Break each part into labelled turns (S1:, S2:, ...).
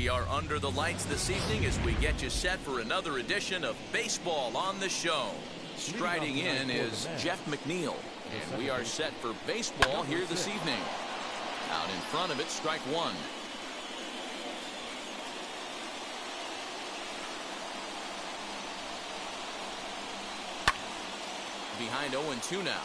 S1: We are under the lights this evening as we get you set for another edition of Baseball on the Show. Striding in is Jeff McNeil, and we are set for baseball here this evening. Out in front of it, strike one. Behind 0-2 now.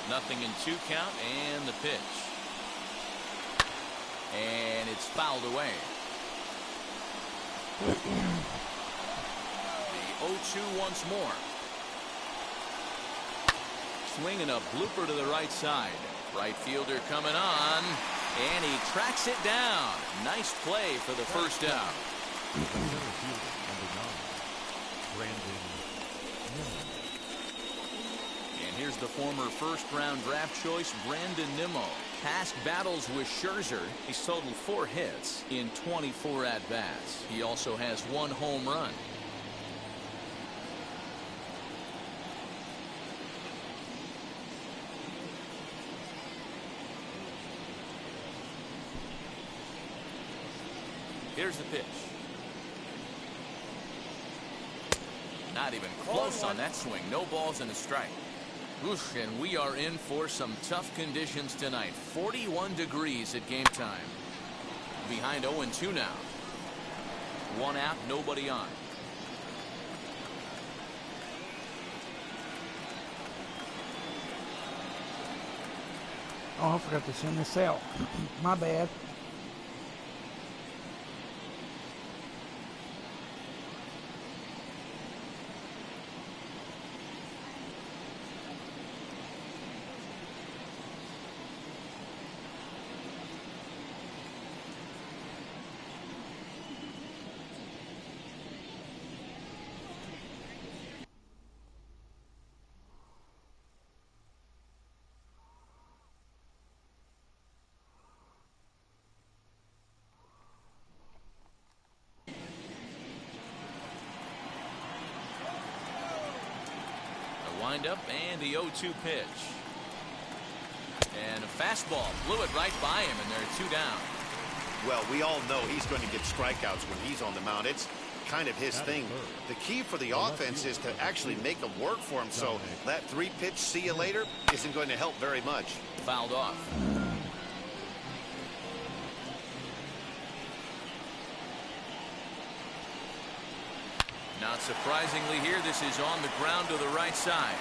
S1: Nothing in 2 count, and the pitch. And it's fouled away. The 0-2 once more. Swinging a blooper to the right side. Right fielder coming on, and he tracks it down. Nice play for the first out. Here's the former first-round draft choice, Brandon Nimmo. Past battles with Scherzer, he's totaled 4 hits in 24 at-bats. He also has 1 home run. Here's the pitch. Not even close on that swing. No balls and a strike. Oof, and we are in for some tough conditions tonight. 41 degrees at game time. Behind 0-2 now. 1 out, nobody on.
S2: Oh, I forgot to send this out. My bad.
S1: Wind up and the 0-2 pitch. And a fastball blew it right by him, and they're 2 down.
S3: Well, we all know he's going to get strikeouts when he's on the mound. It's kind of his thing. The key for the offense is to actually make them work for him, so that 3-pitch see you later isn't going to help very much.
S1: Fouled off. Not surprisingly here, this is on the ground to the right side.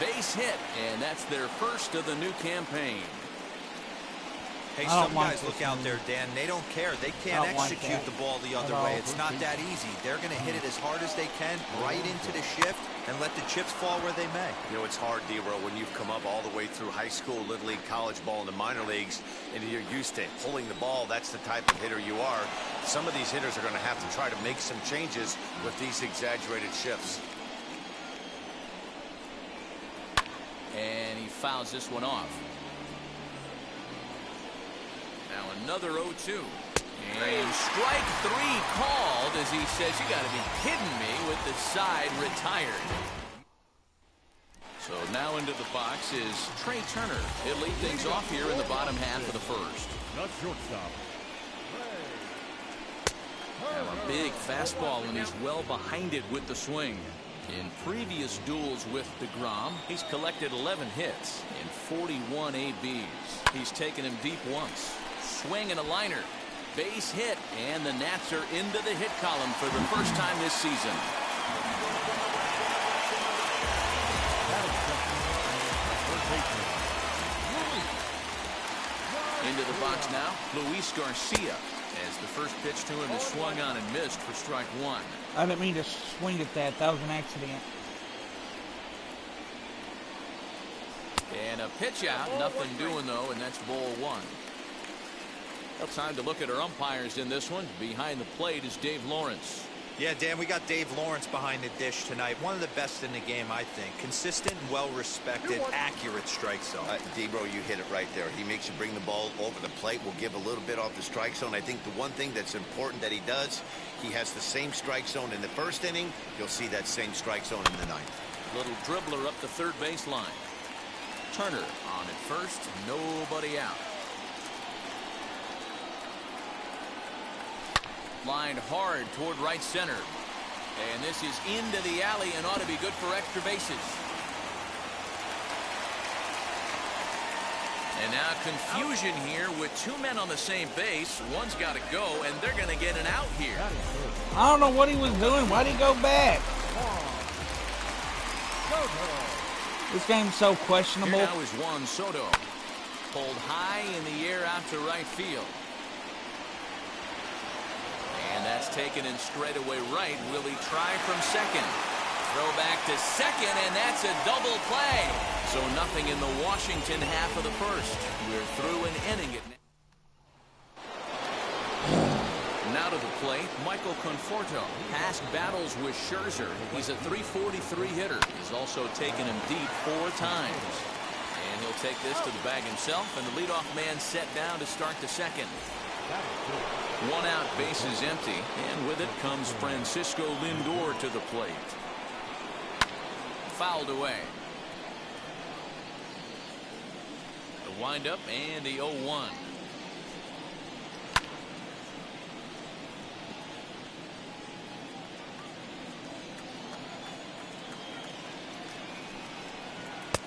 S1: Base hit, and that's their first of the new campaign.
S4: Hey, some guys look out there, Dan. They don't care. They can't execute the ball the other way. It's not that easy. They're going to hit it as hard as they can, right into the shift, and let the chips fall where they may.
S3: You know, it's hard, D-Row, when you've come up all the way through high school, Little League, college ball, and the minor leagues, and you're used to pulling the ball. That's the type of hitter you are. Some of these hitters are going to have to try to make some changes with these exaggerated shifts.
S1: And he fouls this one off. Now another 0-2. And strike 3 called as he says, you got to be kidding me, with the side retired. So now into the box is Trey Turner. He'll lead things off here in the bottom half of the first.
S5: Not shortstop.
S1: Now a big fastball, and he's well behind it with the swing. In previous duels with DeGrom, he's collected 11 hits in 41 ABs. He's taken him deep once. Swing and a liner. Base hit, and the Nats are into the hit column for the first time this season. Into the box now, Luis Garcia, as the first pitch to him is swung on and missed for strike one.
S2: I didn't mean to swing at that. That was an accident.
S1: And a pitch out, nothing doing though, and that's ball one. Well, time to look at our umpires in this one. Behind the plate is Dave Lawrence.
S4: Yeah, Dan, we got Dave Lawrence behind the dish tonight. One of the best in the game, I think. Consistent and well-respected, accurate strike zone.
S3: Debro, you hit it right there. He makes you bring the ball over the plate. Will give a little bit off the strike zone. I think the one thing that's important that he does, he has the same strike zone in the first inning. You'll see that same strike zone in the ninth.
S1: Little dribbler up the third baseline. Turner on at first, nobody out. Lined hard toward right center. And this is into the alley and ought to be good for extra bases. And now confusion here with two men on the same base. One's got to go, and they're going to get an out here.
S2: I don't know what he was doing. Why'd he go back? This game's so questionable.
S1: Here now is Juan Soto. Pulled high in the air out to right field. And that's taken in straightaway right. Will he try from second? Throw back to second, and that's a double play. So nothing in the Washington half of the first. We're through an inning. Now to the plate, Michael Conforto. Past battles with Scherzer. He's a .343 hitter. He's also taken him deep 4 times. And he'll take this to the bag himself, and the leadoff man set down to start the second. 1 out, bases empty, and with it comes Francisco Lindor to the plate. Fouled away. The windup and the 0-1.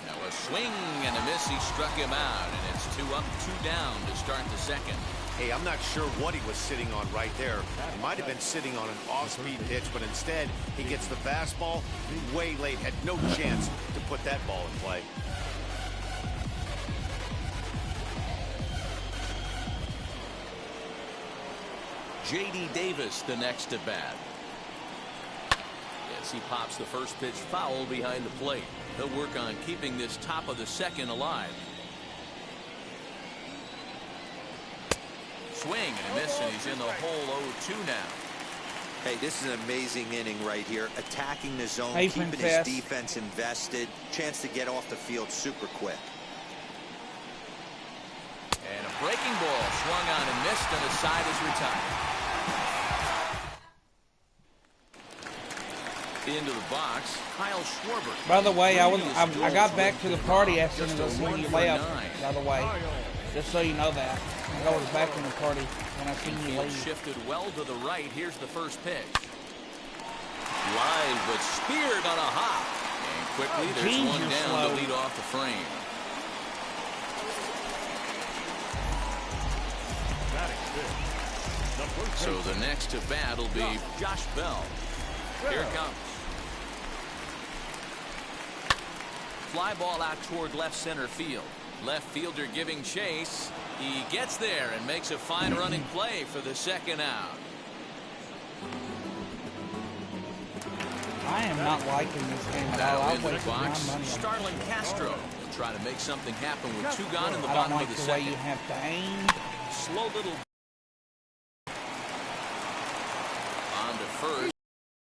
S1: Now a swing and a miss. He struck him out, and it's 2 up, 2 down to start the second.
S3: Hey, I'm not sure what he was sitting on right there. He might have been sitting on an off-speed pitch, but instead he gets the fastball way late. Had no chance to put that ball in play.
S1: J.D. Davis the next at bat. Yes, he pops the first pitch foul behind the plate. He'll work on keeping this top of the second alive. Swing and a miss, and he's in the hole 0-2 now.
S4: Hey, this is an amazing inning right here. Attacking the zone,
S2: hey,
S4: keeping
S2: Princess.
S4: his defense invested. Chance to get off the field super quick.
S1: And a breaking ball swung on and missed, and the side is retired. Into the box, Kyle Schwarber.
S2: By the way, I got back to the party as soon as I seen you left. By the way, just so you know that. I was back in the party when I seen you leave.
S1: Shifted well to the right. Here's the first pitch. Line, but speared on a hop. And quickly, there's one down
S2: slow.
S1: to lead off the frame. So the next to bat will be Josh Bell. Here it comes. Fly ball out toward left center field. Left fielder giving chase. He gets there and makes a fine running play for the second out.
S2: I am not liking this game at all.
S1: Now
S2: I'll
S1: into the
S2: waste my
S1: box,
S2: money.
S1: Starling Castro will try to make something happen with 2 gone in the
S2: I don't
S1: bottom
S2: like
S1: of the
S2: the way
S1: second.
S2: you have to aim.
S1: Slow little on to first.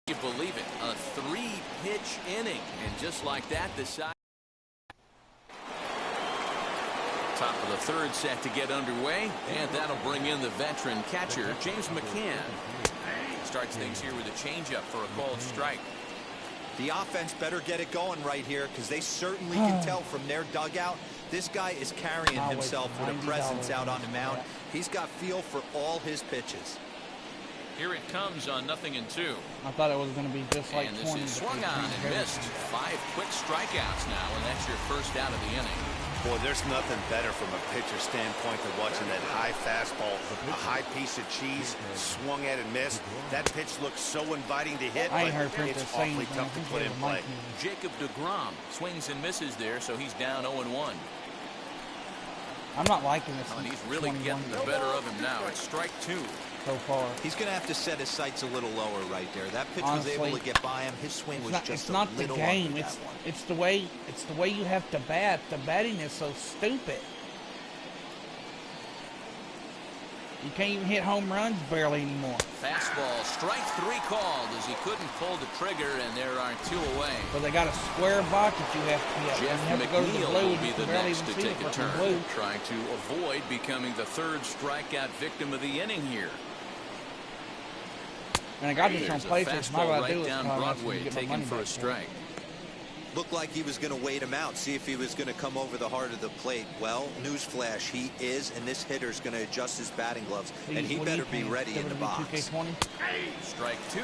S1: You believe it, a 3-pitch inning, and just like that, the side. Top of the third set to get underway, and that'll bring in the veteran catcher, James McCann. Starts things here with a changeup for a called strike.
S4: The offense better get it going right here, because they certainly can tell from their dugout this guy is carrying himself with a presence out on the mound. He's got feel for all his pitches.
S1: Here it comes on 0-2.
S2: I thought it was going to be just like
S1: and
S2: 20.
S1: this is swung on and missed. 5 quick strikeouts now, and that's your first out of the inning.
S3: Boy, there's nothing better from a pitcher standpoint than watching that high fastball, a high piece of cheese, swung at and missed. That pitch looks so inviting to hit,
S2: I ain't
S3: but
S2: heard Prentice
S3: it's
S2: saying
S3: awfully tough to put in play.
S1: Jacob deGrom swings and misses there, so he's down 0-1.
S2: I'm not liking this.
S1: And he's really getting the better of him now. It's strike 2.
S2: So far.
S4: He's going to have to set his sights a little lower right there. That pitch
S2: Honestly,
S4: was able to get by him. His swing was just
S2: it's not
S4: a
S2: the
S4: little
S2: game.
S4: under
S2: It's
S4: that one.
S2: it's the way you have to bat. The batting is so stupid. You can't even hit home runs barely anymore.
S1: Fastball, strike 3 called as he couldn't pull the trigger, and there are 2 away.
S2: So they got a square box that you have to hit.
S1: Jeff
S2: you have to go to the
S1: McNeil
S2: blue,
S1: will be
S2: you
S1: the
S2: barely
S1: next
S2: even
S1: to
S2: see
S1: take
S2: the
S1: a turn,
S2: blue.
S1: trying to avoid becoming the 3rd strikeout victim of the inning here.
S2: And I got this on
S1: There's a
S2: PlayStation. All I
S1: fastball
S2: gotta do
S1: right
S2: is
S1: down
S2: call
S1: Broadway,
S2: and get my
S1: taken
S2: money
S1: for a
S2: back.
S1: strike.
S4: Looked like he was going to wait him out, see if he was going to come over the heart of the plate. Well, newsflash, he is, and this hitter's going to adjust his batting gloves, and he better be ready in the box.
S2: 2K20?
S1: Strike 2.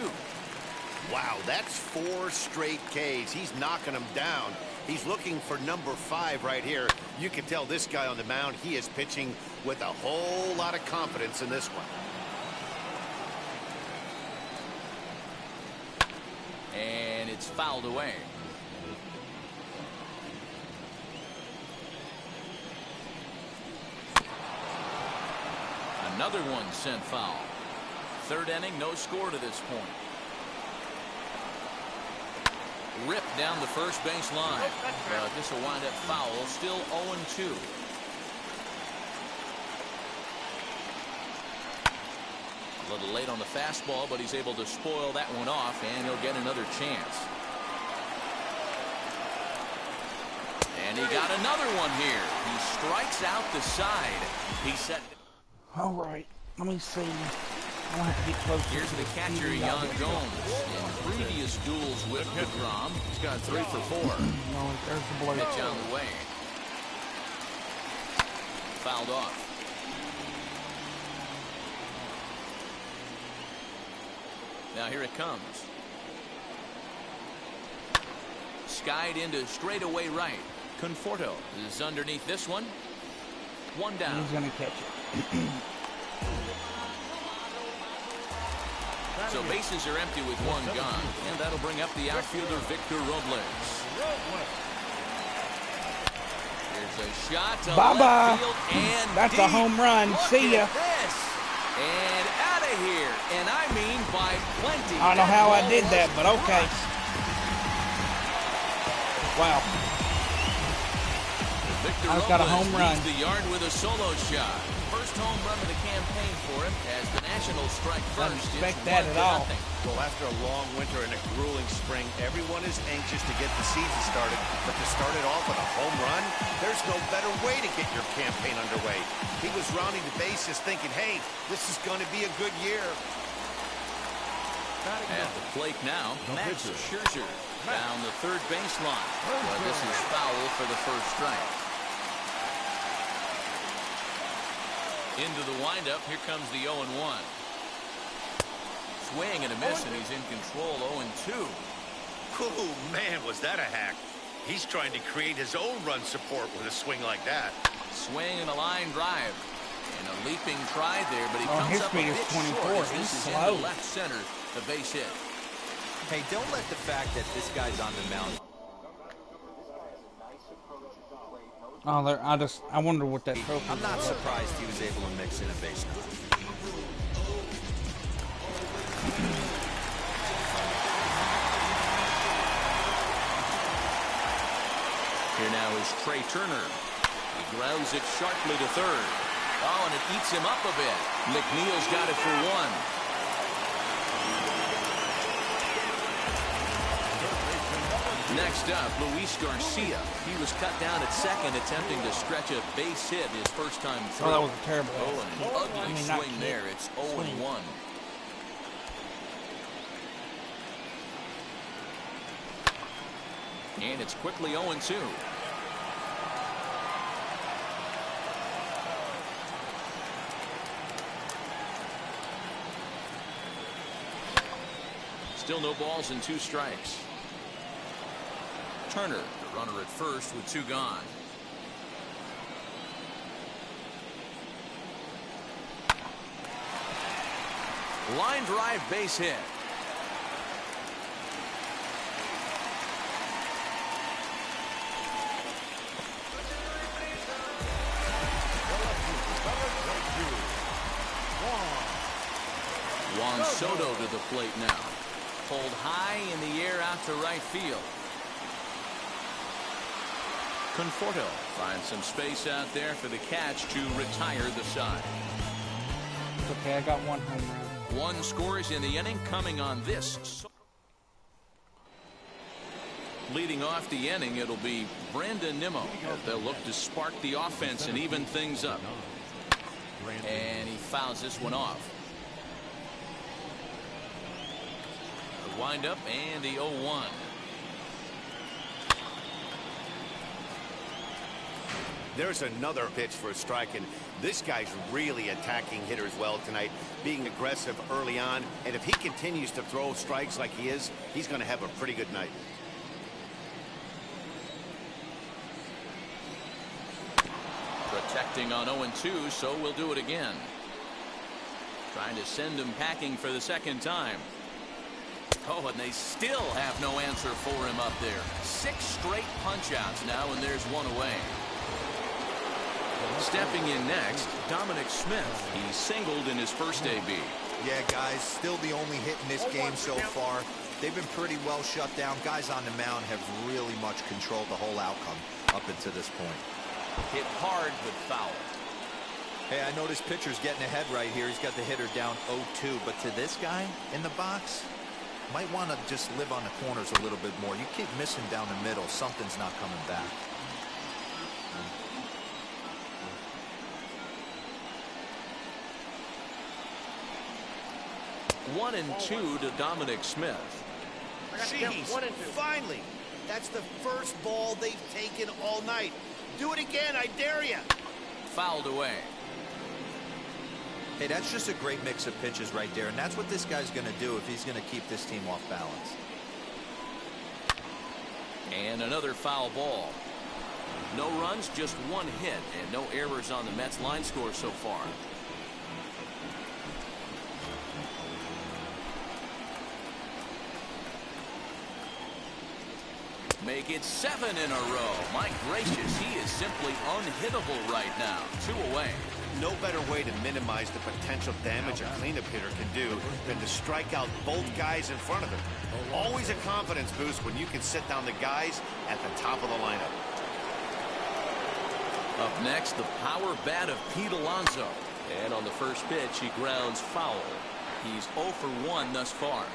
S3: Wow, that's 4 straight Ks. He's knocking them down. He's looking for number 5 right here. You can tell this guy on the mound, he is pitching with a whole lot of confidence in this one.
S1: And it's fouled away. Another one sent foul. 3rd inning, no score to this point. Ripped down the first base line. This will wind up foul. Still 0-2. A little late on the fastball, but he's able to spoil that one off, and he'll get another chance. And he got another one here. He strikes out the side. He set.
S2: All right, let me see. I'm gonna have to get close.
S1: Here's the catcher, Yan Gomes. In previous duels with deGrom, he's got 3 for 4.
S2: No, there's the blue.
S1: Pitch on the way. Fouled off. Now here it comes. Skied into straightaway right. Conforto is underneath this one. 1 down.
S2: He's gonna catch it.
S1: So bases are empty with 1 gone, and that'll bring up the outfielder Victor Robles. Here's a shot to left field and
S2: That's
S1: deep.
S2: a home run.
S1: Look
S2: See ya.
S1: at this. And out of here, and I mean by plenty.
S2: I don't know how I did that, but okay. Wow.
S1: Victor
S2: I've got a
S1: Robles
S2: home run.
S1: leads the yard with a solo shot. First home run of the campaign for him as the Nationals strike first.
S2: Didn't expect that at all.
S3: Well, after a long winter and a grueling spring, everyone is anxious to get the season started, but to start it off with a home run, there's no better way to get your campaign underway. He was rounding the bases thinking, hey, this is going to be a good year.
S1: At the plate now, Max Scherzer down the 3rd baseline. But this is foul for the first strike. Into the windup, here comes the 0-1. Swing and a miss, and he's in control. 0-2.
S3: Oh, man, was that a hack. He's trying to create his own run support with a swing like that.
S1: Swing and a line drive. And a leaping try there, but he comes
S2: his
S1: up a
S2: speed
S1: bit
S2: is 24.
S1: short. This
S2: He's
S1: is
S2: slow.
S1: into left center, the base hit.
S4: Hey, don't let the fact that this guy's on the mound.
S2: Oh, I wonder what that trophy
S4: I'm not
S2: was.
S4: surprised he was able to mix in a base runner.
S1: Here now is Trey Turner. He grounds it sharply to 3rd. Oh, and it eats him up a bit. McNeil's got it for 1. Next up, Luis Garcia. He was cut down at 2nd, attempting to stretch a base hit his first time through.
S2: Oh, that was a terrible.
S1: Oh, and an ugly swing there. It's 0-1. And it's quickly 0-2. Still no balls and 2 strikes. Turner, the runner at first with 2 gone. Line drive, base hit. Juan Soto to the plate now. Pulled high in the air out to right field. Conforto finds some space out there for the catch to retire the side.
S2: Okay, I got 1 home run.
S1: 1 scores in the inning coming on this. Leading off the inning, it'll be Brandon Nimmo. They'll look to spark the offense and even things up. And he fouls this one off. The windup and the 0-1.
S3: There's another pitch for a strike, and this guy's really attacking hitters well tonight, being aggressive early on, and if he continues to throw strikes like he is, he's going to have a pretty good night.
S1: Protecting on 0-2, so we'll do it again. Trying to send him packing for the 2nd time. Oh, and they still have no answer for him up there. 6 straight punch-outs now, and there's 1 away. Stepping in next, Dominic Smith. He singled in his first AB.
S4: Yeah, guys, still the only hit in this game so far. They've been pretty well shut down. Guys on the mound have really much controlled the whole outcome up until this point.
S1: Hit hard but foul.
S4: Hey, I know this pitcher's getting ahead right here. He's got the hitter down 0-2, but to this guy in the box, might want to just live on the corners a little bit more. You keep missing down the middle, something's not coming back.
S1: One and 2 to Dominic Smith.
S3: Jeez, finally. That's the first ball they've taken all night. Do it again, I dare you.
S1: Fouled away.
S4: Hey, that's just a great mix of pitches right there, and that's what this guy's going to do if he's going to keep this team off balance.
S1: And another foul ball. No runs, just 1 hit, and no errors on the Mets line score so far. Make it 7 in a row. My gracious, he is simply unhittable right now. 2 away.
S3: No better way to minimize the potential damage a cleanup hitter can do than to strike out both guys in front of him. Always a confidence boost when you can sit down the guys at the top of the lineup.
S1: Up next, the power bat of Pete Alonso. And on the first pitch, he grounds foul. He's 0 for 1 thus far.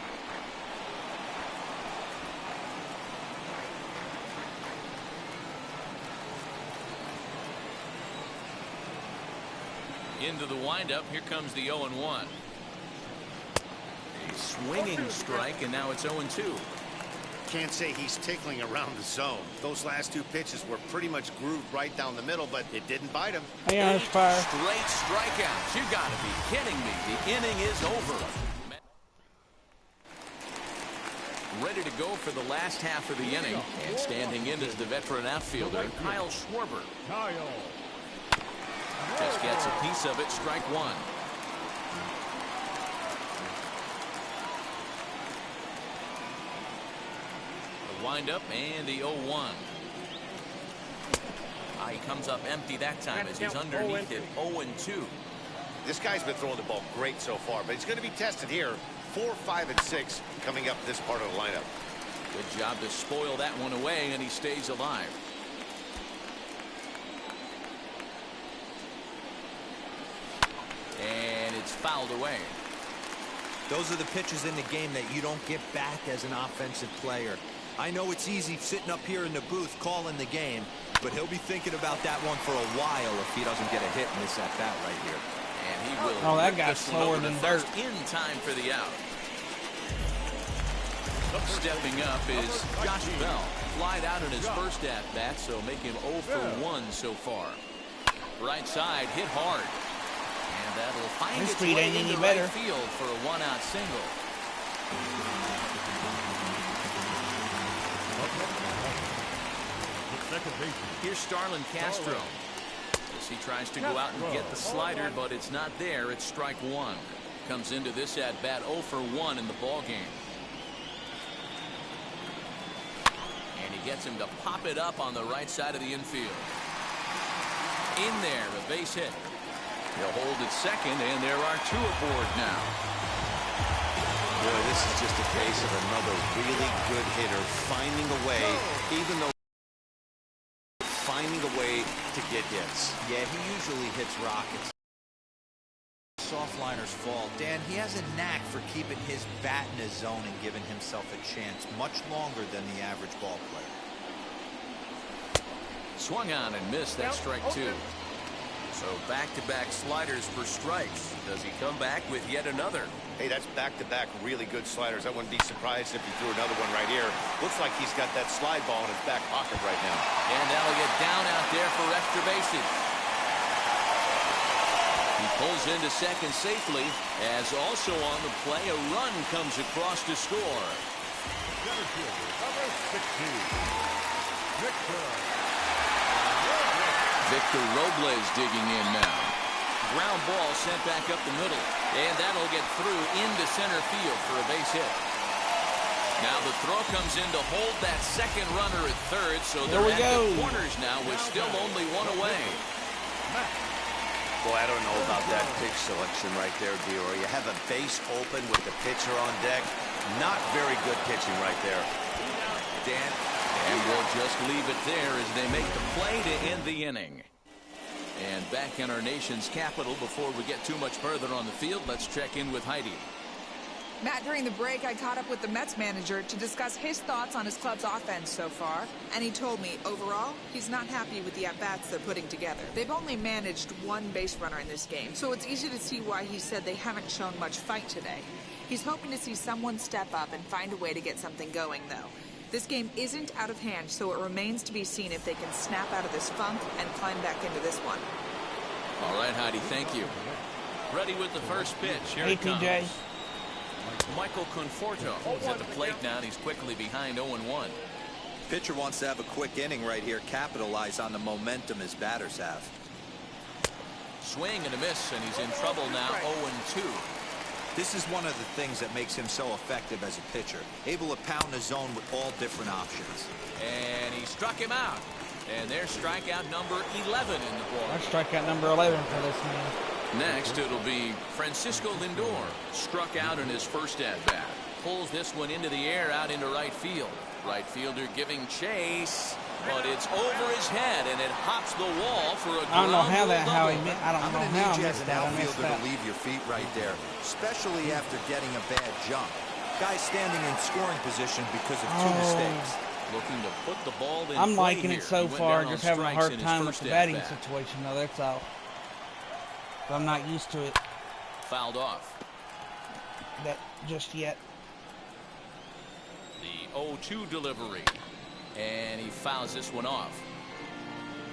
S1: Into the windup. Here comes the 0-1. A swinging strike, and now it's 0-2.
S3: Can't say he's tickling around the zone. Those last 2 pitches were pretty much grooved right down the middle, but it didn't bite him.
S2: Hang on, it's fire.
S1: Straight strikeouts. You got to be kidding me. The inning is over. Ready to go for the last half of the inning, and standing in is the veteran outfielder, Kyle Schwarber. Just gets a piece of it. Strike 1. The windup and the 0-1. He comes up empty that time as he's underneath it. 0-2.
S3: This guy's been throwing the ball great so far, but he's going to be tested here. 4, 5, and 6 coming up this part of the lineup.
S1: Good job to spoil that one away, and he stays alive. And it's fouled away.
S4: Those are the pitches in the game that you don't get back as an offensive player. I know it's easy sitting up here in the booth calling the game, but he'll be thinking about that one for a while if he doesn't get a hit in this at-bat right here.
S1: And he will.
S2: Oh, that guy's slower than dirt.
S1: In time for the out. Stepping up is Josh Bell. Flied out in his first at-bat, so make him 0 for 1 so far. Right side, hit hard. And that'll find its way into right field for a 1-out single. Here's Starlin Castro. As he tries to go out and get the slider, but it's not there. It's strike one. Comes into this at bat 0 for 1 in the ball game. And he gets him to pop it up on the right side of the infield. In there, a base hit. He'll hold at second, and there are 2 aboard now.
S3: Boy, this is just a case of another really good hitter finding a way, even though finding a way to get hits.
S4: Yeah, he usually hits rockets. Soft liners fall. Dan, he has a knack for keeping his bat in his zone and giving himself a chance much longer than the average ball player.
S1: Swung on and missed. That strike 2. So back-to-back sliders for strikes. Does he come back with yet another?
S3: Hey, that's back-to-back really good sliders. I wouldn't be surprised if he threw another one right here. Looks like he's got that slide ball in his back pocket right now.
S1: And that'll get down out there for extra bases. He pulls into second safely, as also on the play, a run comes across to score.
S5: Center fielder, number 16,
S1: Victor Robles digging in now. Ground ball sent back up the middle, and that'll get through into center field for a base hit. Now the throw comes in to hold that second runner at third, so they're at the corners now with still only 1 away.
S3: Boy, I don't know about that pitch selection right there, Dior. You have a base open with the pitcher on deck. Not very good pitching right there.
S1: Dan, and we'll just leave it there as they make the play to end the inning. And back in our nation's capital, before we get too much further on the field, let's check in with Heidi.
S6: Matt, during the break, I caught up with the Mets manager to discuss his thoughts on his club's offense so far. And he told me, overall, he's not happy with the at-bats they're putting together. They've only managed 1 base runner in this game, so it's easy to see why he said they haven't shown much fight today. He's hoping to see someone step up and find a way to get something going, though. This game isn't out of hand, so it remains to be seen if they can snap out of this funk and climb back into this one.
S1: All right, Heidi, thank you. Ready with the first pitch. Here it comes.
S2: TJ.
S1: Michael Conforto is at the plate now, and he's quickly behind 0-1.
S4: Pitcher wants to have a quick inning right here, capitalize on the momentum his batters have.
S1: Swing and a miss, and he's in trouble now, 0-2.
S4: This is one of the things that makes him so effective as a pitcher, able to pound the zone with all different options.
S1: And he struck him out. And there's strikeout number 11 in the ball.
S2: That's strikeout number 11 for this man.
S1: Next, it'll be Francisco Lindor. Struck out in his first at-bat. Pulls this one into the air out into right field. Right fielder giving chase, but it's over his head, and it hops the wall for a
S2: I don't know how
S1: double.
S2: he missed. I don't know how I missed that. I missed
S4: Outfielder
S2: that.
S4: to leave your feet right there, especially after getting a bad jump. Guy standing in scoring position because of 2 mistakes.
S1: Looking to put the ball in
S2: I'm
S1: play
S2: liking
S1: here.
S2: it so
S1: He went
S2: far,
S1: down
S2: just
S1: on
S2: having a
S1: strikes
S2: hard
S1: in his
S2: time with
S1: first
S2: the batting
S1: at-bat.
S2: situation, though, that's all. I'm not used to it
S1: Fouled off.
S2: that just yet.
S1: The 0-2 delivery. And he fouls this one off.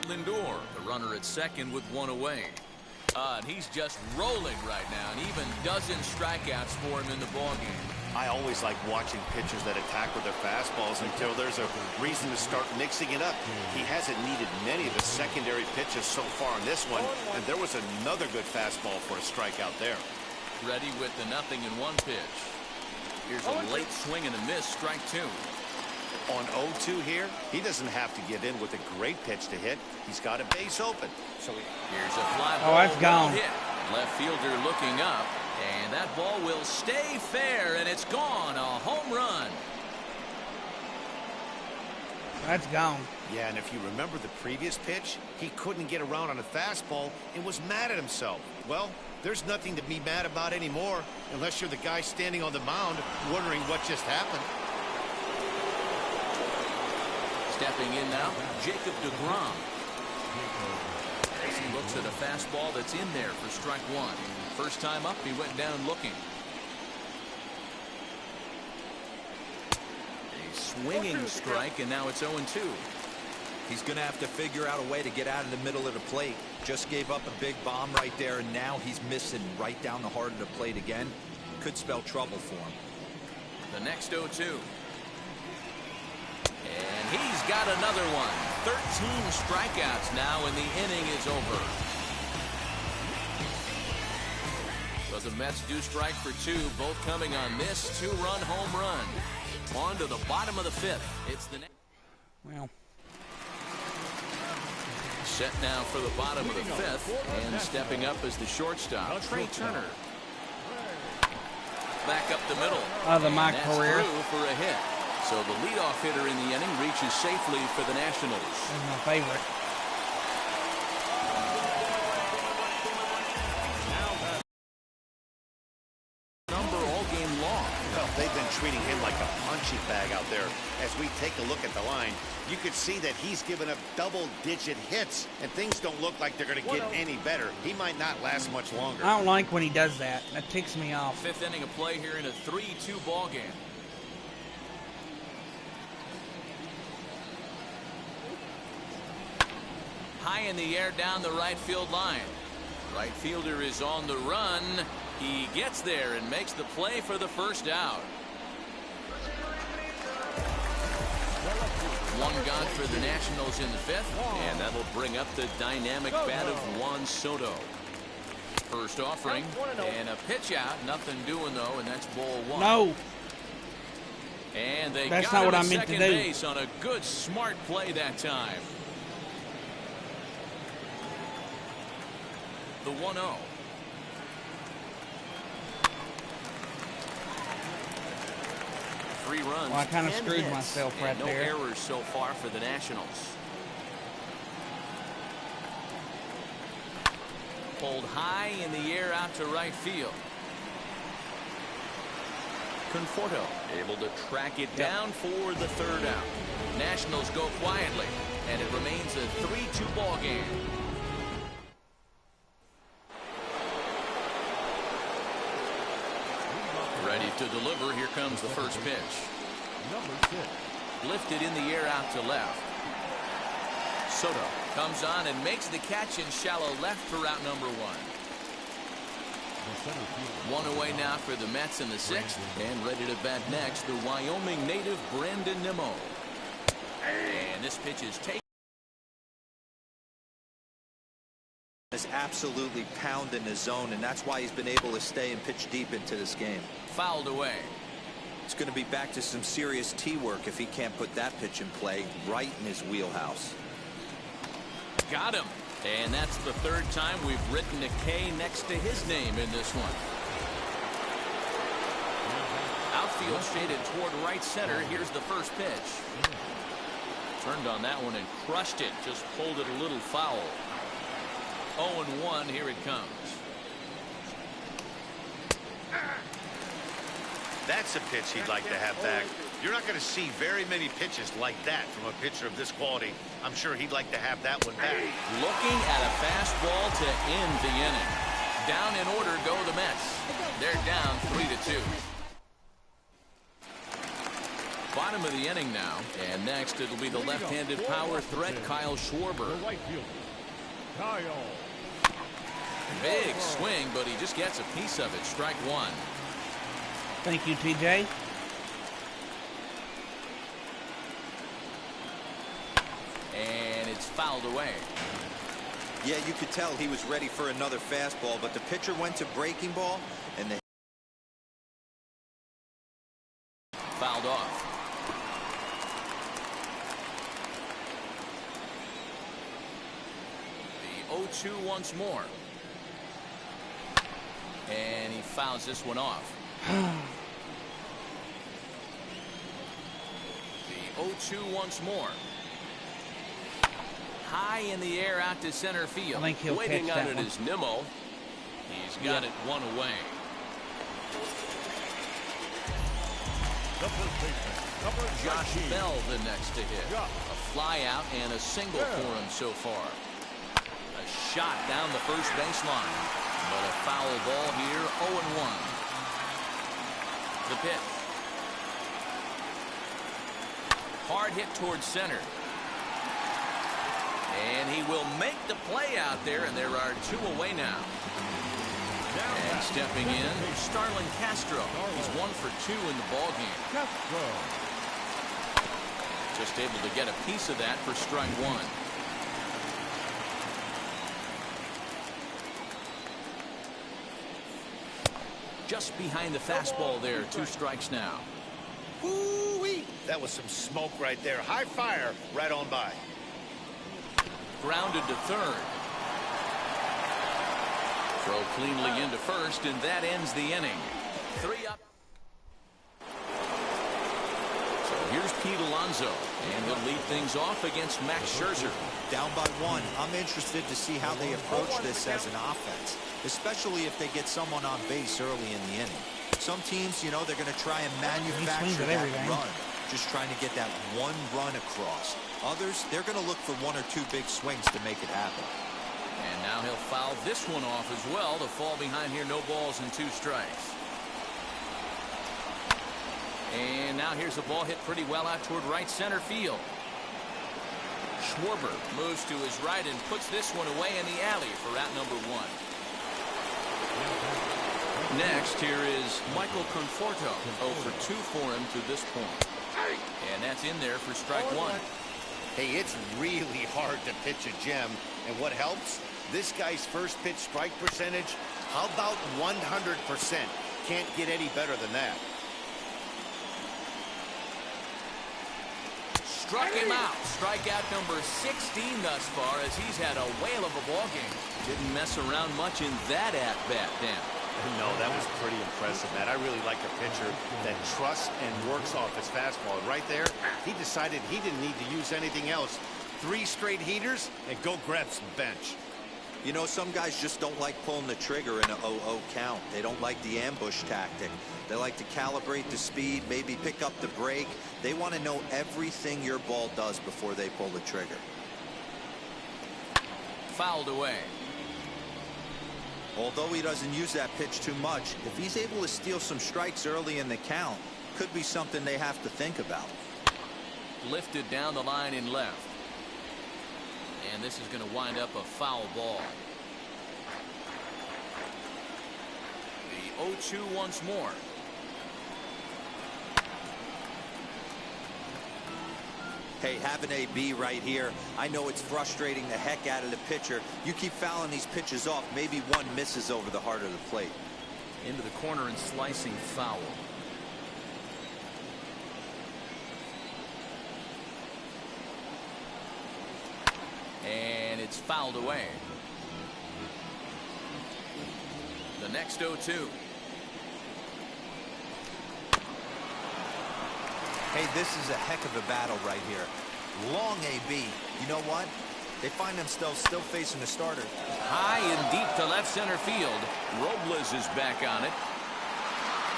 S1: Lindor, the runner at second with 1 away. And he's just rolling right now, and even dozen strikeouts for him in the ballgame.
S3: I always like watching pitchers that attack with their fastballs until there's a reason to start mixing it up. He hasn't needed many of the secondary pitches so far in this one, and there was another good fastball for a strikeout there.
S1: Ready with the 0-1 pitch. Here's a late swing and a miss, strike 2.
S3: On 0-2 here, he doesn't have to give in with a great pitch to hit. He's got a base open. So
S1: here's a fly ball.
S2: Oh, that's gone.
S1: Hit. Left fielder looking up, and that ball will stay fair, and it's gone. A home run.
S2: That's gone.
S3: yeah, and if you remember the previous pitch, he couldn't get around on a fastball and was mad at himself. Well, there's nothing to be mad about anymore unless you're the guy standing on the mound wondering what just happened.
S1: Stepping in now, Jacob deGrom. As he looks at a fastball that's in there for strike 1. First time up, he went down looking. A swinging strike, and now it's 0-2.
S4: He's going to have to figure out a way to get out of the middle of the plate. Just gave up a big bomb right there, and now he's missing right down the heart of the plate again. Could spell trouble for him.
S1: The next 0-2. And he's got another one. 13 strikeouts now, and the inning is over. So the Mets do strike for 2, both coming on this 2-run home run. On to the bottom of the 5th. It's the next.
S2: Well.
S1: Set now for the bottom of the 5th, and stepping up as the shortstop, Trey Turner. Back up the middle.
S2: Of my
S1: That's
S2: career.
S1: through for a hit. So the leadoff hitter in the inning reaches safely for the Nationals.
S2: That's my favorite.
S1: Number all game long.
S3: Well, they've been treating him like a punching bag out there. As we take a look at the line, you could see that he's given up double-digit hits, and things don't look like they're going to get any better. He might not last much longer.
S2: I don't like when he does that. That ticks me off.
S1: 5th inning of play here in a 3-2 ball game. High in the air down the right field line. Right fielder is on the run. He gets there and makes the play for the first out. One gone for the Nationals in the 5th, and that'll bring up the dynamic bat of Juan Soto. First offering, and a pitch out. Nothing doing, though, and that's ball 1.
S2: No.
S1: And they
S2: That's
S1: got
S2: not
S1: him
S2: what
S1: at
S2: I meant to
S1: second
S2: do.
S1: base on a good, smart play that time. The 1-0. Three runs.
S2: Well, I kind of
S1: 10
S2: screwed
S1: hits,
S2: myself
S1: and
S2: right
S1: no
S2: there.
S1: errors so far for the Nationals. Pulled high in the air out to right field. Conforto able to track it down for the 3rd out. Nationals go quietly, and it remains a 3-2 ball game. Ready to deliver. Here comes the first pitch.
S5: Number 6.
S1: Lifted in the air out to left. Soto comes on and makes the catch in shallow left for route number 1. One away now for the Mets in the 6th, and ready to bat next, the Wyoming native Brandon Nimmo. And this pitch is taken.
S4: Is absolutely pounding his zone, and that's why he's been able to stay and pitch deep into this game.
S1: Fouled away.
S4: It's going to be back to some serious tee work if he can't put that pitch in play right in his wheelhouse.
S1: Got him. And that's the 3rd time we've written a K next to his name in this one. Outfield shaded toward right center. Here's the first pitch. Turned on that one and crushed it. Just pulled it a little foul. 0-1. Here it comes.
S3: That's a pitch he'd like to have back. You're not going to see very many pitches like that from a pitcher of this quality. I'm sure he'd like to have that one back.
S1: Looking at a fastball to end the inning. Down in order go the Mets. They're down 3-2. Bottom of the inning now, and next it'll be the left-handed power threat Kyle Schwarber.
S5: The right fielder, Kyle.
S1: Big swing, but he just gets a piece of it. Strike 1.
S2: Thank you, TJ.
S1: And it's fouled away.
S4: Yeah, you could tell he was ready for another fastball, but the pitcher went to breaking ball, and the
S1: Fouled off. The 0-2 once more. And he fouls this one off. The 0-2 once more. High in the air out to center field.
S2: I think he'll
S1: Waiting
S2: catch
S1: on
S2: that
S1: it
S2: one.
S1: is Nimmo. He's got it one away.
S5: The first baseman, number
S1: Josh
S5: 19.
S1: Bell the next to hit.
S5: Josh.
S1: A fly out and a single
S5: Bell.
S1: for him so far. A shot down the first baseline. But a foul ball here, 0-1. The pitch. Hard hit towards center. And he will make the play out there, and there are 2 away now. And stepping in, Starlin Castro. He's 1 for 2 in the ballgame.
S5: Castro.
S1: Just able to get a piece of that for strike 1. Just behind the fastball there. 2 strikes now.
S3: Woo-wee. That was some smoke right there. High fire right on by.
S1: Grounded to third. Throw cleanly into first, and that ends the inning. 3 up. So here's Pete Alonso, and he'll lead things off against Max Scherzer.
S4: Down by 1. I'm interested to see how they approach this as an offense, especially if they get someone on base early in the inning. Some teams, you know, they're going to try and manufacture that run, just trying to get that 1 run across. Others, they're going to look for 1 or 2 big swings to make it happen.
S1: And now he'll foul this one off as well to fall behind here. No balls and 2 strikes. And now here's a ball hit pretty well out toward right center field. Schwarber moves to his right and puts this one away in the alley for out number 1. Next, here is Michael Conforto. 0 for 2 for him to this point. And that's in there for strike 1.
S3: Hey, it's really hard to pitch a gem. And what helps? This guy's first pitch strike percentage, how about 100%? Can't get any better than that.
S1: Struck him out. Strikeout number 16 thus far, as he's had a whale of a ball game. Didn't mess around much in that at-bat, Dan.
S3: No, that was pretty impressive, Matt. I really like a pitcher that trusts and works off his fastball. And right there, he decided he didn't need to use anything else. 3 straight heaters and go grab some bench.
S4: You know, some guys just don't like pulling the trigger in a 0-0 count. They don't like the ambush tactic. They like to calibrate the speed, maybe pick up the brake. They want to know everything your ball does before they pull the trigger.
S1: Fouled away.
S4: Although he doesn't use that pitch too much, if he's able to steal some strikes early in the count, could be something they have to think about.
S1: Lifted down the line in left. And this is going to wind up a foul ball. The 0-2 once more.
S4: Hey, have an AB right here. I know it's frustrating the heck out of the pitcher. You keep fouling these pitches off, maybe one misses over the heart of the plate.
S1: Into the corner and slicing foul. And it's fouled away. The next 0-2.
S4: Hey, this is a heck of a battle right here. Long AB. You know what? They find themselves still facing the starter.
S1: High and deep to left center field. Robles is back on it.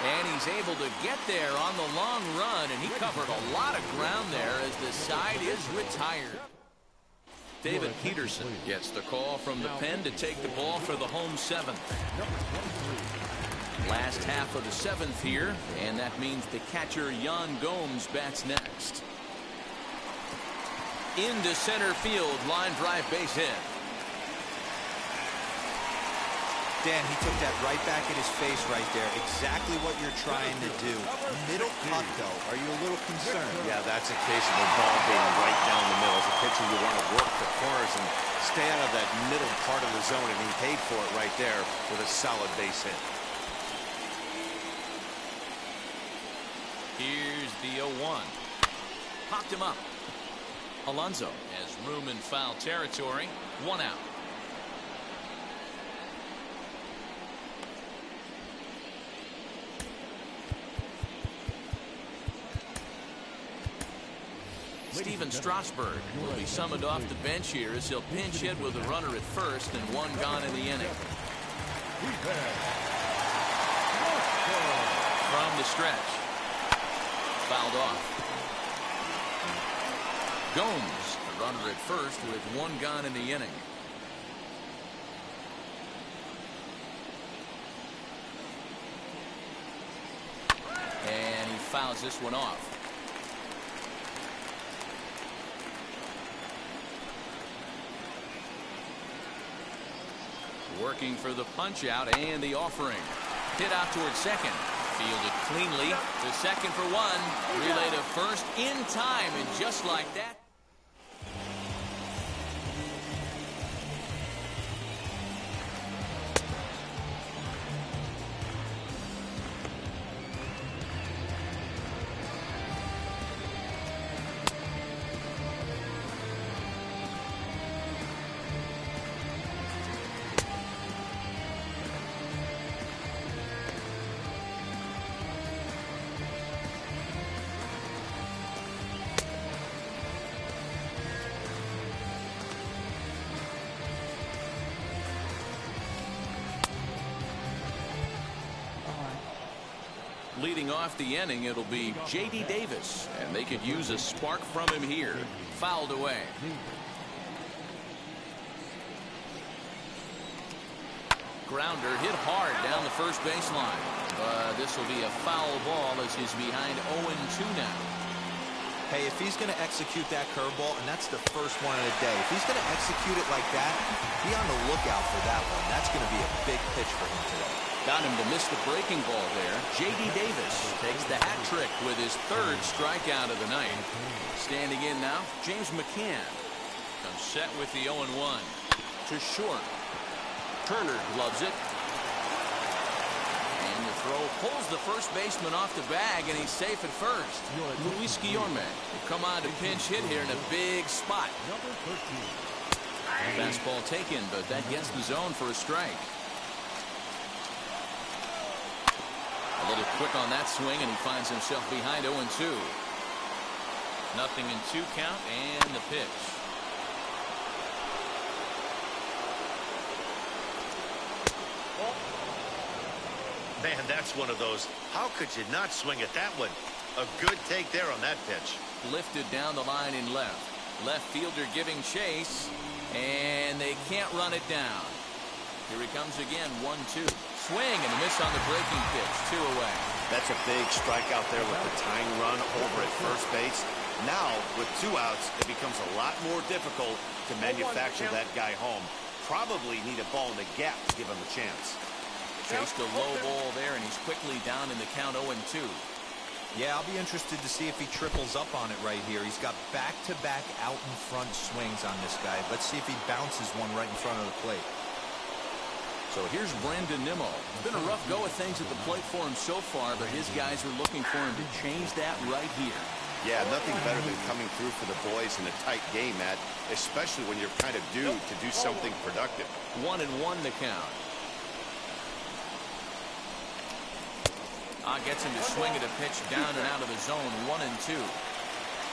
S1: And he's able to get there on the long run, and he covered a lot of ground there as the side is retired. David Peterson gets the call from the pen to take the ball for the home 7th. Last half of the 7th here, and that means the catcher Yan Gomes bats next. Into center field, line drive base hit.
S4: Dan, he took that right back in his face right there. Exactly what you're trying to do. Middle cut, though. Are you a little concerned?
S3: Yeah, that's a case of the ball being right down the middle. As a pitcher, you want to work the corners and stay out of that middle part of the zone, and he paid for it right there with a solid base hit.
S1: Here's the 0-1. Popped him up. Alonso has room in foul territory. 1 out. Steven Strasburg will be summoned off the bench here as he'll pinch hit with a runner at first and 1 gone in the inning. From the stretch. Fouled off. Gomes, the runner at first with 1 gone in the inning. And he fouls this one off. Working for the punch out and the offering. Hit out towards second. Fielded cleanly to second for one. Relay to first in time, and just like that. Leading off the inning, it'll be J.D. Davis, and they could use a spark from him here. Fouled away. Grounder hit hard down the first baseline. This will be a foul ball as he's behind 0-2 now.
S4: Hey, if he's going to execute that curveball, and that's the first one of the day, if he's going to execute it like that, be on the lookout for that one. That's going to be a big pitch for him today.
S1: Got him to miss the breaking ball there. J.D. Davis takes the hat trick with his third strikeout of the night. Standing in now, James McCann comes set with the 0-1. To short. Turner gloves it. And the throw pulls the first baseman off the bag, and he's safe at first. Luis Guillorme will come on to pinch hit here in a big spot. Fastball taken, but that gets the zone for a strike. A little quick on that swing, and he finds himself behind 0-2. Nothing in 2 count, and the pitch.
S3: Man, that's one of those. How could you not swing at that one? A good take there on that pitch.
S1: Lifted down the line in left. Left fielder giving chase, and they can't run it down. Here he comes again, 1-2. Swing and a miss on the breaking pitch, 2 away.
S3: That's a big strike out there with the tying run over at first base. Now, with 2 outs, it becomes a lot more difficult to manufacture that guy home. Probably need a ball in the gap to give him a chance.
S1: Chased a low ball there, and he's quickly down in the count 0-2.
S4: Yeah, I'll be interested to see if he triples up on it right here. He's got back-to-back out-in-front swings on this guy. Let's see if he bounces one right in front of the plate.
S1: So here's Brandon Nimmo. It's been a rough go of things at the plate for him so far, but his guys are looking for him to change that right here.
S3: Yeah, nothing better than coming through for the boys in a tight game, Matt, especially when you're kind of due to do something productive.
S1: 1-1 the count. Gets him to swing at a pitch down and out of the zone, 1-2.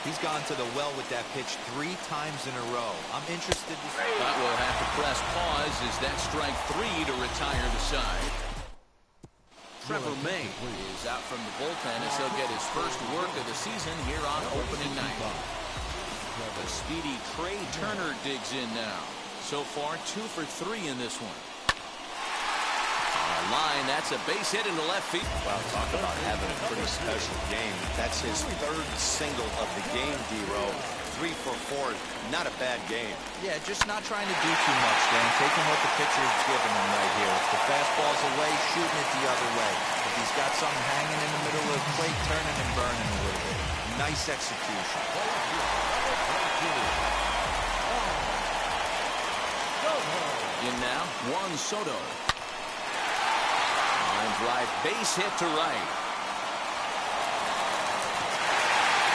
S4: He's gone to the well with that pitch 3 times in a row. I'm interested to see.
S1: But we'll have to press pause as that strike 3 to retire the side. Trevor May is out from the bullpen as he'll get his first work of the season here on opening night. The speedy Trey Turner digs in now. So far, 2 for 3 in this one. Line, that's a base hit into left field.
S3: Wow, talk about having a pretty special game. That's his 3rd single of the game, D-Row. 3 for 4, not a bad game.
S4: Yeah, just not trying to do too much, Dan. Taking what the pitcher's giving him right here. If the fastball's away, shooting it the other way. If he's got something hanging in the middle of the plate, turning and burning a little bit. Nice execution.
S1: In now, Juan Soto. Drive base hit to right.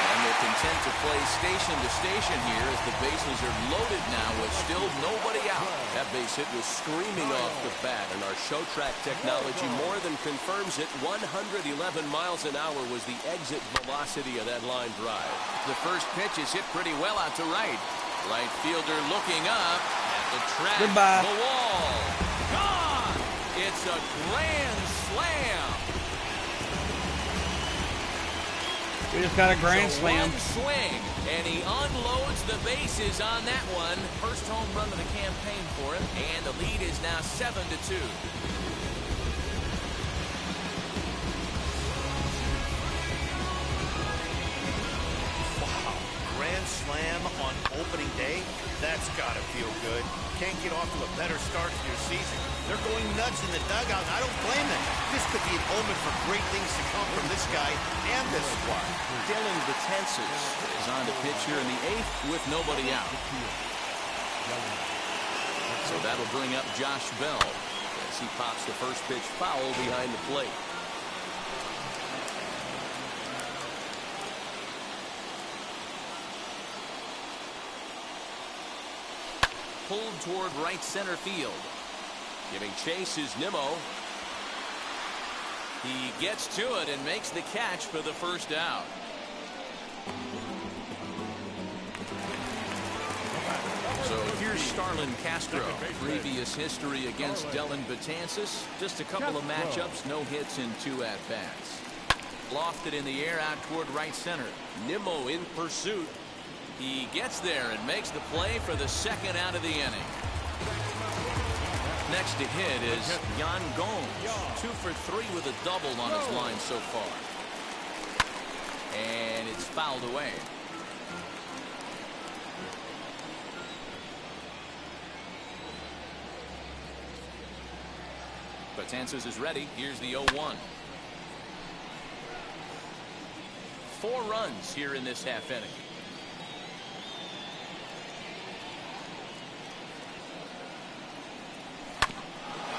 S1: And they're content to play station to station here as the bases are loaded now with still nobody out.
S7: That base hit was screaming off the bat, and our show track technology more than confirms it. 111 miles an hour was the exit velocity of that line drive.
S1: The first pitch is hit pretty well out to right. Right fielder looking up at the track.
S2: Goodbye.
S1: The wall. Gone! It's a grand slam.
S2: We just got a grand slam.
S1: One swing, and he unloads the bases on that one. First home run of the campaign for him, and the lead is now 7-2.
S3: Wow, grand slam on opening day? That's gotta feel good. Can't get off to a better start to your season. They're going nuts in the dugout, and I don't blame them. This could be an omen for great things to come from this guy and this squad.
S1: Dylan Betances is on the pitch here in the 8th with nobody out. So that'll bring up Josh Bell as he pops the first pitch foul behind the plate. Pulled toward right center field. Giving chase is Nimmo. He gets to it and makes the catch for the first out. So here's Starlin Castro. Previous history against Dylan Betances. Just a couple of matchups, no hits in 2 at-bats. Lofted in the air out toward right center. Nimmo in pursuit. He gets there and makes the play for the second out of the inning. Next to hit is Yan Gomes. 2 for 3 with a double on his line so far. And it's fouled away. Betances is ready. Here's the 0-1. 4 runs here in this half inning.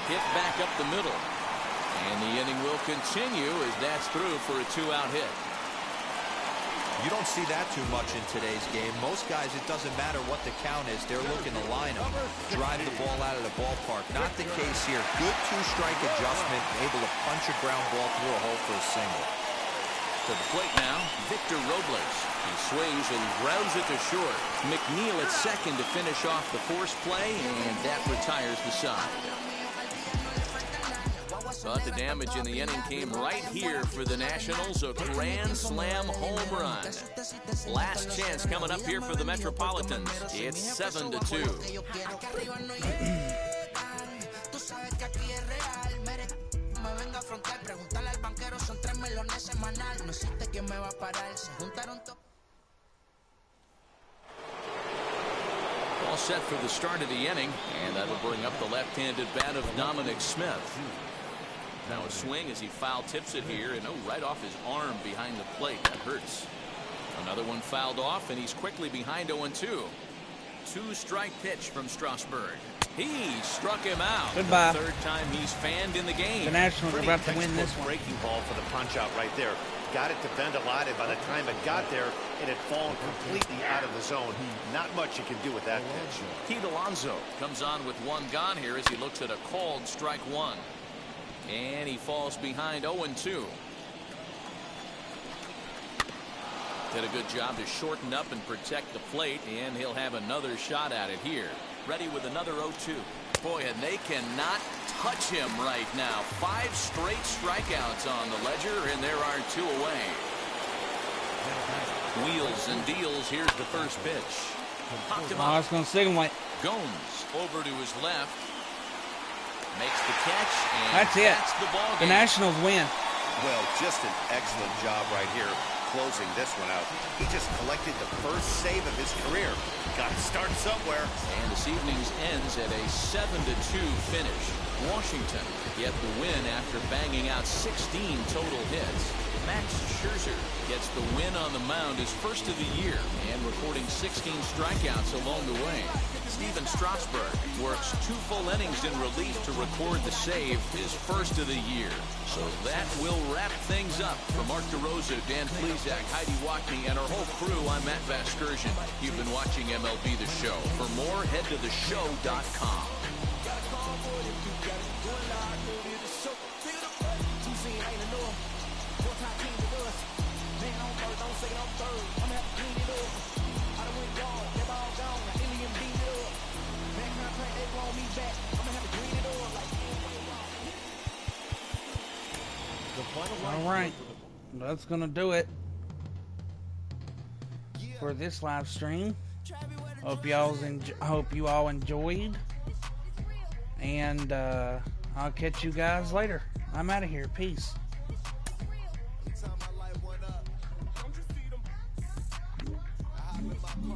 S1: Hit back up the middle. And the inning will continue as that's through for a 2-out hit.
S4: You don't see that too much in today's game. Most guys, it doesn't matter what the count is. They're looking to line them, drive the ball out of the ballpark. Not the case here. Good 2-strike adjustment, able to punch a ground ball through a hole for a single.
S1: To the plate now, Victor Robles. He swings and grounds it to short. McNeil at second to finish off the force play, and that retires the side. But the damage in the inning came right here for the Nationals. A grand slam home run. Last chance coming up here for the Metropolitans. It's 7-2. All set for the start of the inning, and that'll bring up the left-handed bat of Dominic Smith. Now a swing as he foul tips it here, and right off his arm behind the plate. That hurts. Another one fouled off, and he's quickly behind 0-2. 2-strike pitch from Strasburg. He struck him out.
S2: Goodbye.
S1: The 3rd time he's fanned in the game.
S2: The Nationals are about to win this one.
S3: Breaking ball for the punch out right there. Got it to bend a lot, and by the time it got there, it had fallen completely out of the zone. Not much you can do with that pitch.
S1: Pete Alonso comes on with 1 gone here as he looks at a called strike 1. And he falls behind 0-2. Did a good job to shorten up and protect the plate, and he'll have another shot at it here. Ready with another 0-2. Boy, and they cannot touch him right now. 5 straight strikeouts on the ledger, and there are 2 away. Wheels and deals. Here's the first pitch. Popped him up.
S2: I was going to signal.
S1: Gomes over to his left. Makes the catch, and
S2: that's
S1: the ball game.
S2: The Nationals win.
S3: Well, just an excellent job right here, closing this one out. He just collected the first save of his career. Got to start somewhere.
S1: And this evening's ends at a 7-2 finish. Washington get the win after banging out 16 total hits. Max Scherzer gets the win on the mound, his first of the year, and recording 16 strikeouts along the way. Steven Strasburg works 2 full innings in relief to record the save, his first of the year. So that will wrap things up. For Mark DeRosa, Dan Plesac, Heidi Watney, and our whole crew, I'm Matt Vasgersian. You've been watching MLB The Show. For more, head to theshow.com.
S2: All right, that's gonna do it for this live stream. Hope you all enjoyed, and I'll catch you guys later. I'm out of here. Peace.
S8: My